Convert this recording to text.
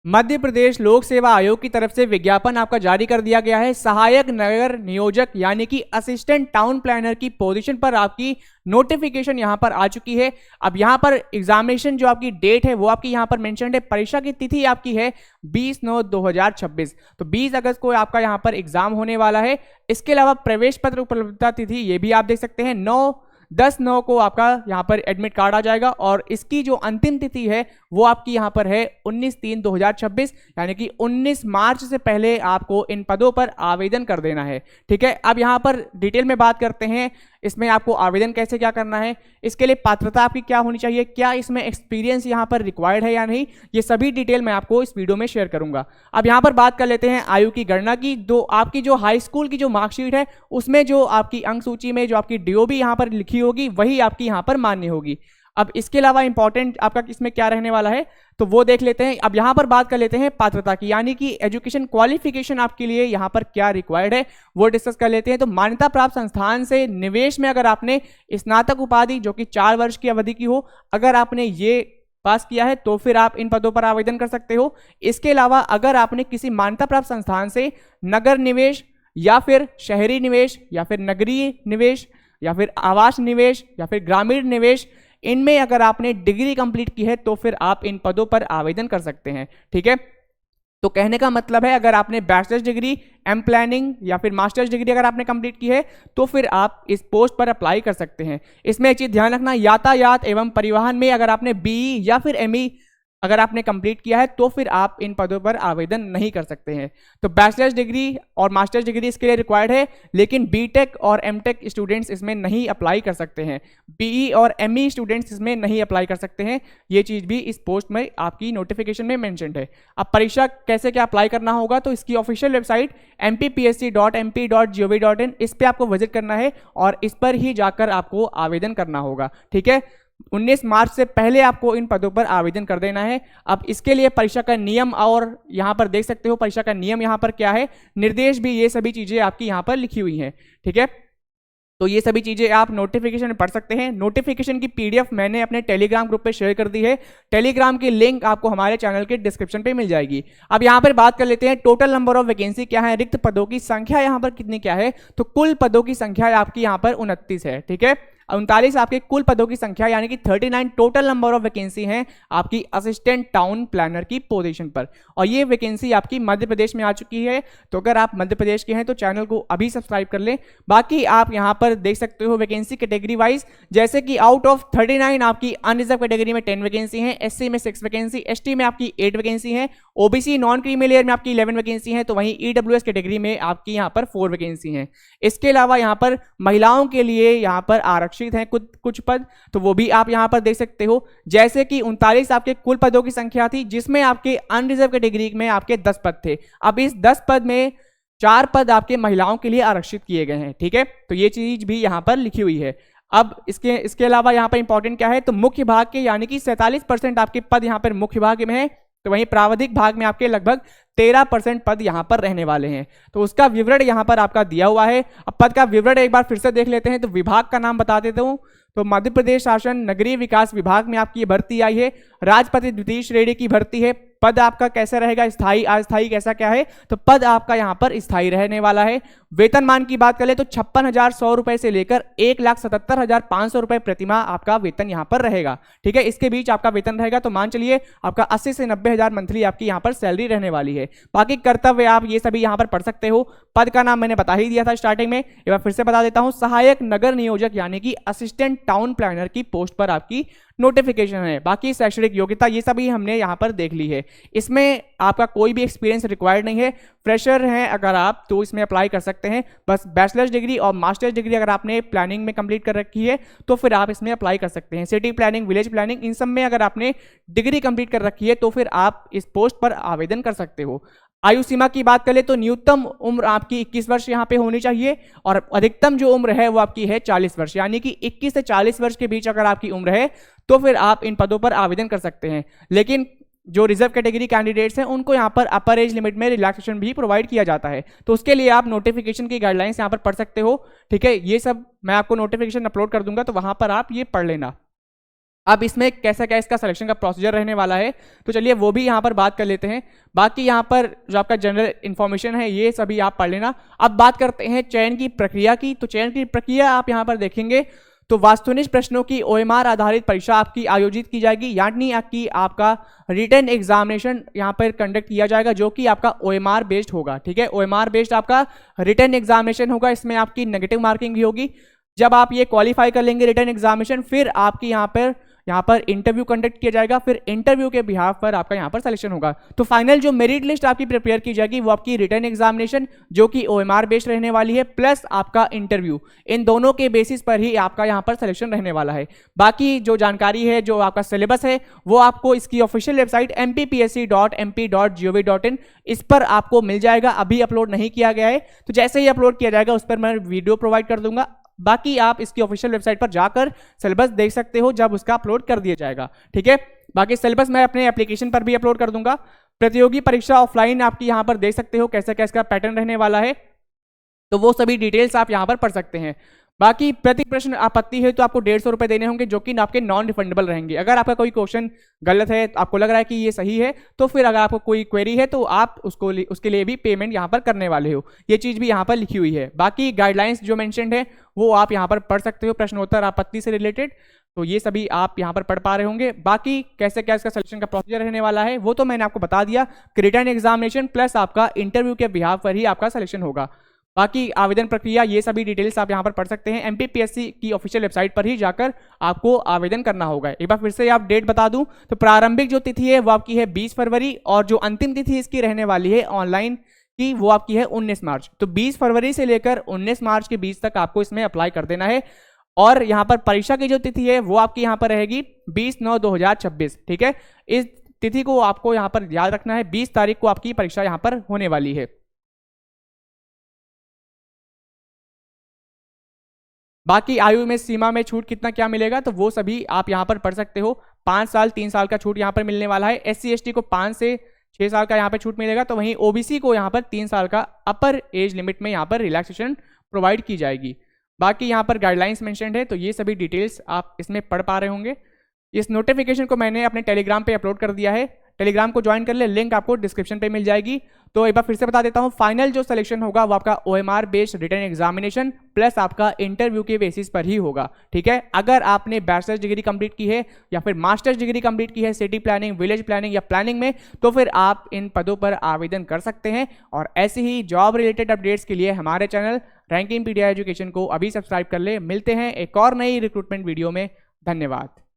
मध्य प्रदेश लोक सेवा आयोग की तरफ से विज्ञापन आपका जारी कर दिया गया है। सहायक नगर नियोजक यानी कि असिस्टेंट टाउन प्लानर की पोजीशन पर आपकी नोटिफिकेशन यहां पर आ चुकी है। अब यहां पर एग्जामिनेशन जो आपकी डेट है वो आपकी यहां पर मेंशन्ड है। परीक्षा की तिथि आपकी है 20/9/2026, तो 20 अगस्त को आपका यहां पर एग्जाम होने वाला है। इसके अलावा प्रवेश पत्र उपलब्धता तिथि ये भी आप देख सकते हैं 10/9 को आपका यहाँ पर एडमिट कार्ड आ जाएगा और इसकी जो अंतिम तिथि है वो आपकी यहाँ पर है 19/3/2026, यानी कि 19 मार्च से पहले आपको इन पदों पर आवेदन कर देना है। ठीक है, अब यहाँ पर डिटेल में बात करते हैं इसमें आपको आवेदन कैसे क्या करना है, इसके लिए पात्रता आपकी क्या होनी चाहिए, क्या इसमें एक्सपीरियंस यहाँ पर रिक्वायर्ड है या नहीं, ये सभी डिटेल मैं आपको इस वीडियो में शेयर करूंगा। अब यहाँ पर बात कर लेते हैं आयु की गणना की। आपकी जो हाई स्कूल की जो मार्कशीट है उसमें जो आपकी अंक सूची में जो आपकी डीओबी यहाँ पर लिखी होगी वही आपकी यहाँ पर मान्य होगी। अब इसके अलावा इंपॉर्टेंट आपका इसमें क्या रहने वाला है तो वो देख लेते हैं। अब यहां पर बात कर लेते हैं पात्रता की, यानी कि एजुकेशन क्वालिफिकेशन आपके लिए यहां पर क्या रिक्वायर्ड है वो डिस्कस कर लेते हैं। तो मान्यता प्राप्त संस्थान से निवेश में अगर आपने स्नातक उपाधि जो कि 4 वर्ष की अवधि की हो, अगर आपने ये पास किया है तो फिर आप इन पदों पर आवेदन कर सकते हो। इसके अलावा अगर आपने किसी मान्यता प्राप्त संस्थान से नगर निवेश या फिर शहरी निवेश या फिर नगरीय निवेश या फिर आवास निवेश या फिर ग्रामीण निवेश, इनमें अगर आपने डिग्री कंप्लीट की है तो फिर आप इन पदों पर आवेदन कर सकते हैं। ठीक है, तो कहने का मतलब है अगर आपने बैचलर्स डिग्री, एम प्लानिंग या फिर मास्टर्स डिग्री अगर आपने कंप्लीट की है तो फिर आप इस पोस्ट पर अप्लाई कर सकते हैं। इसमें एक चीज ध्यान रखना, यातायात एवं परिवहन में अगर आपने बीई या फिर एमई अगर आपने कंप्लीट किया है तो फिर आप इन पदों पर आवेदन नहीं कर सकते हैं। तो बैचलर्स डिग्री और मास्टर्स डिग्री इसके लिए रिक्वायर्ड है, लेकिन बीटेक और एमटेक स्टूडेंट्स इसमें नहीं अप्लाई कर सकते हैं। बीई और एमई स्टूडेंट्स इसमें नहीं अप्लाई कर सकते हैं। ये चीज भी इस पोस्ट में आपकी नोटिफिकेशन में मेंशन्ड है। अब परीक्षा कैसे क्या अप्लाई करना होगा तो इसकी ऑफिशियल वेबसाइट mpsc.mp.gov.in, इस पर आपको विजिट करना है और इस पर ही जाकर आपको आवेदन करना होगा। ठीक है, 19 मार्च से पहले आपको इन पदों पर आवेदन कर देना है। अब इसके लिए परीक्षा का नियम और यहां पर देख सकते हो परीक्षा का नियम यहां पर क्या है, निर्देश भी, ये सभी चीजें आपकी यहां पर लिखी हुई हैं। ठीक है, तो ये सभी चीजें आप नोटिफिकेशन में पढ़ सकते हैं। नोटिफिकेशन की पीडीएफ मैंने अपने टेलीग्राम ग्रुप पे शेयर कर दी है। टेलीग्राम की लिंक आपको हमारे चैनल के डिस्क्रिप्शन पे मिल जाएगी। अब यहाँ पर बात कर लेते हैं टोटल नंबर ऑफ वैकेंसी क्या है, रिक्त पदों की संख्या यहाँ पर कितनी क्या है। तो कुल पदों की संख्या आपकी यहाँ पर 29 है। ठीक है, 39 आपके कुल पदों की संख्या यानी कि 39 टोटल नंबर ऑफ वैकेंसी हैं आपकी असिस्टेंट टाउन प्लानर की पोजीशन पर, और ये वैकेंसी आपकी मध्य प्रदेश में आ चुकी है। तो अगर आप मध्य प्रदेश के हैं तो चैनल को अभी सब्सक्राइब कर लें। बाकी आप यहां पर देख सकते हो वैकेंसी कैटेगरी वाइज, जैसे कि आउट ऑफ 39 आपकी अनरिजर्व कैटेगरी में 10 वैकेंसी हैं, एससी में 6 वैकेंसी, एसटी में आपकी 8 वैकेंसी हैं, ओबीसी नॉन क्रीमी लेयर में आपकी 11 वैकेंसी हैं, तो वहीं ईडब्ल्यूएस कैटेगरी में आपकी यहां पर 4 वैकेंसी हैं। इसके अलावा यहां पर महिलाओं के लिए यहां पर आरक्षित हैं कुछ पद, तो वो भी आप यहां पर देख सकते हो। जैसे कि 39 आपके कुल पदों की संख्या थी, जिसमें आपके अनरिजर्व कैटेगरी में आपके 10 पद थे। अब इस 10 पद में 4 पद आपके महिलाओं के लिए आरक्षित किए गए हैं। ठीक है, तो ये चीज भी यहां पर लिखी हुई है। अब इसके अलावा यहां पर इंपॉर्टेंट क्या है, तो मुख्य भाग के यानी कि 47% आपके पद यहां पर मुख्य भाग में है, तो वहीं प्रावधिक भाग में आपके लगभग 13% पद यहां पर रहने वाले हैं। तो उसका विवरण यहां पर आपका दिया हुआ है। अब पद का विवरण एक बार फिर से देख लेते हैं। तो विभाग का नाम बता देता हूं, तो मध्य प्रदेश शासन नगरीय विकास विभाग में आपकी भर्ती आई है। राजपत्रित द्वितीय श्रेणी की भर्ती है। पद आपका कैसा रहेगा, स्थायी अस्थायी कैसा क्या है, तो पद आपका यहां पर स्थायी रहने वाला है। वेतनमान की बात करें तो 56,100 रुपए से लेकर 1,77,500 रुपए प्रतिमाह आपका वेतन यहां पर रहेगा। ठीक है, इसके बीच आपका वेतन रहेगा, तो मान चलिए आपका 80 से 90,000 मंथली आपकी यहां पर सैलरी रहने वाली है। बाकी कर्तव्य आप ये सभी यहां पर पढ़ सकते हो। पद का नाम मैंने बता ही दिया था स्टार्टिंग में, एक बार फिर से बता देता हूं, सहायक नगर नियोजक यानी कि असिस्टेंट टाउन प्लानर की पोस्ट पर आपकी नोटिफिकेशन है। बाकी शैक्षणिक योग्यता ये सभी हमने यहां पर देख ली है। इसमें आपका कोई भी एक्सपीरियंस रिक्वायर्ड नहीं है। फ्रेशर हैं अगर आप तो इसमें अप्लाई कर सकते हैं। बस बैचलर्स डिग्री और मास्टर्स डिग्री अगर आपने प्लानिंग में कंप्लीट कर रखी है तो फिर आप इसमें अप्लाई कर सकते हैं। सिटी प्लानिंग, विलेज प्लानिंग, इन सब में अगर आपने डिग्री कंप्लीट कर रखी है तो फिर आप इस पोस्ट पर आवेदन कर सकते हो। आयु सीमा की बात करें तो न्यूनतम उम्र आपकी 21 वर्ष यहाँ पे होनी चाहिए और अधिकतम जो उम्र है वो आपकी है 40 वर्ष, यानी कि 21 से 40 वर्ष के बीच अगर आपकी उम्र है तो फिर आप इन पदों पर आवेदन कर सकते हैं। लेकिन जो रिजर्व कैटेगरी कैंडिडेट्स हैं उनको यहाँ पर अपर एज लिमिट में रिलैक्सेशन भी प्रोवाइड किया जाता है, तो उसके लिए आप नोटिफिकेशन की गाइडलाइंस यहाँ पर पढ़ सकते हो। ठीक है, ये सब मैं आपको नोटिफिकेशन अपलोड कर दूंगा तो वहां पर आप ये पढ़ लेना। अब इसमें कैसा क्या इसका सिलेक्शन का प्रोसीजर रहने वाला है, तो चलिए वो भी यहाँ पर बात कर लेते हैं। बाकी यहाँ पर जो आपका जनरल इन्फॉर्मेशन है ये सभी आप पढ़ लेना। अब बात करते हैं चयन की प्रक्रिया की। तो चयन की प्रक्रिया आप यहाँ पर देखेंगे तो वास्तुनिष्ठ प्रश्नों की OMR आधारित परीक्षा आपकी आयोजित की जाएगी, यानी कि आपका रिटन एग्जामिनेशन यहाँ पर कंडक्ट किया जाएगा जो कि आपका OMR बेस्ड होगा। ठीक है, OMR बेस्ड आपका रिटन एग्जामिनेशन होगा। इसमें आपकी नेगेटिव मार्किंग भी होगी। जब आप ये क्वालिफाई कर लेंगे रिटन एग्जामिनेशन, फिर आपकी यहाँ पर इंटरव्यू कंडक्ट किया जाएगा, फिर इंटरव्यू के बिहाफ पर आपका यहाँ पर सिलेक्शन होगा। तो फाइनल जो मेरिट लिस्ट आपकी प्रिपेयर की जाएगी वो आपकी रिटन एग्जामिनेशन जो कि OMR बेस्ड रहने वाली है प्लस आपका इंटरव्यू, इन दोनों के बेसिस पर ही आपका यहाँ पर सिलेक्शन रहने वाला है। बाकी जो जानकारी है, जो आपका सिलेबस है, वो आपको इसकी ऑफिशियल वेबसाइट mpsc.mp.gov.in इस पर आपको मिल जाएगा। अभी अपलोड नहीं किया गया है, तो जैसे ही अपलोड किया जाएगा उस पर मैं वीडियो प्रोवाइड कर दूंगा। बाकी आप इसकी ऑफिशियल वेबसाइट पर जाकर सिलेबस देख सकते हो जब उसका अपलोड कर दिया जाएगा। ठीक है, बाकी सिलेबस मैं अपने एप्लीकेशन पर भी अपलोड कर दूंगा। प्रतियोगी परीक्षा ऑफलाइन आपकी यहाँ पर देख सकते हो कैसा क्या इसका पैटर्न रहने वाला है, तो वो सभी डिटेल्स आप यहाँ पर पढ़ सकते हैं। बाकी प्रति प्रश्न आपत्ति है तो आपको 150 रुपए देने होंगे जो कि आपके नॉन रिफंडेबल रहेंगे। अगर आपका कोई क्वेश्चन गलत है, आपको लग रहा है कि ये सही है, तो फिर अगर आपको कोई क्वेरी है तो आप उसके लिए भी पेमेंट यहाँ पर करने वाले हो। ये चीज़ भी यहाँ पर लिखी हुई है। बाकी गाइडलाइंस जो मेंशन्ड है वो आप यहाँ पर पढ़ सकते हो, प्रश्नोत्तर आपत्ति से रिलेटेड, तो ये सभी आप यहाँ पर पढ़ पा रहे होंगे। बाकी कैसे क्या इसका सिलेक्शन का प्रोसीजर रहने वाला है वो तो मैंने आपको बता दिया। रिटन एग्जामिनेशन प्लस आपका इंटरव्यू के बिहाफ पर ही आपका सिलेक्शन होगा। बाकी आवेदन प्रक्रिया ये सभी डिटेल्स आप यहाँ पर पढ़ सकते हैं। MPPSC की ऑफिशियल वेबसाइट पर ही जाकर आपको आवेदन करना होगा। एक बार फिर से आप डेट बता दूं तो प्रारंभिक जो तिथि है वो आपकी है 20 फरवरी और जो अंतिम तिथि इसकी रहने वाली है ऑनलाइन की वो आपकी है 19 मार्च। तो 20 फरवरी से लेकर 19 मार्च के बीच तक आपको इसमें अप्लाई कर देना है। और यहाँ पर परीक्षा की जो तिथि है वो आपकी यहाँ पर रहेगी 20/9/2026। ठीक है, इस तिथि को आपको यहाँ पर याद रखना है। 20 तारीख को आपकी परीक्षा यहाँ पर होने वाली है। बाकी आयु में सीमा में छूट कितना क्या मिलेगा तो वो सभी आप यहाँ पर पढ़ सकते हो। 5 साल 3 साल का छूट यहाँ पर मिलने वाला है। SC ST को 5 से 6 साल का यहाँ पर छूट मिलेगा, तो वहीं OBC को यहाँ पर 3 साल का अपर एज लिमिट में यहाँ पर रिलैक्सेशन प्रोवाइड की जाएगी। बाकी यहाँ पर गाइडलाइंस मेंशन्ड है, तो ये सभी डिटेल्स आप इसमें पढ़ पा रहे होंगे। इस नोटिफिकेशन को मैंने अपने टेलीग्राम पे अपलोड कर दिया है, टेलीग्राम को ज्वाइन कर ले, लिंक आपको डिस्क्रिप्शन पे मिल जाएगी। तो एक बार फिर से बता देता हूँ, फाइनल जो सिलेक्शन होगा वो आपका OMR based written examination plus आपका इंटरव्यू के बेसिस पर ही होगा। ठीक है, अगर आपने बैचलर्स डिग्री कंप्लीट की है या फिर मास्टर्स डिग्री कंप्लीट की है सिटी प्लानिंग, विलेज प्लानिंग या प्लानिंग में, तो फिर आप इन पदों पर आवेदन कर सकते हैं। और ऐसे ही जॉब रिलेटेड अपडेट्स के लिए हमारे चैनल रैंकिंग पीडिया एजुकेशन को अभी सब्सक्राइब कर ले। मिलते हैं एक और नई रिक्रूटमेंट वीडियो में। धन्यवाद।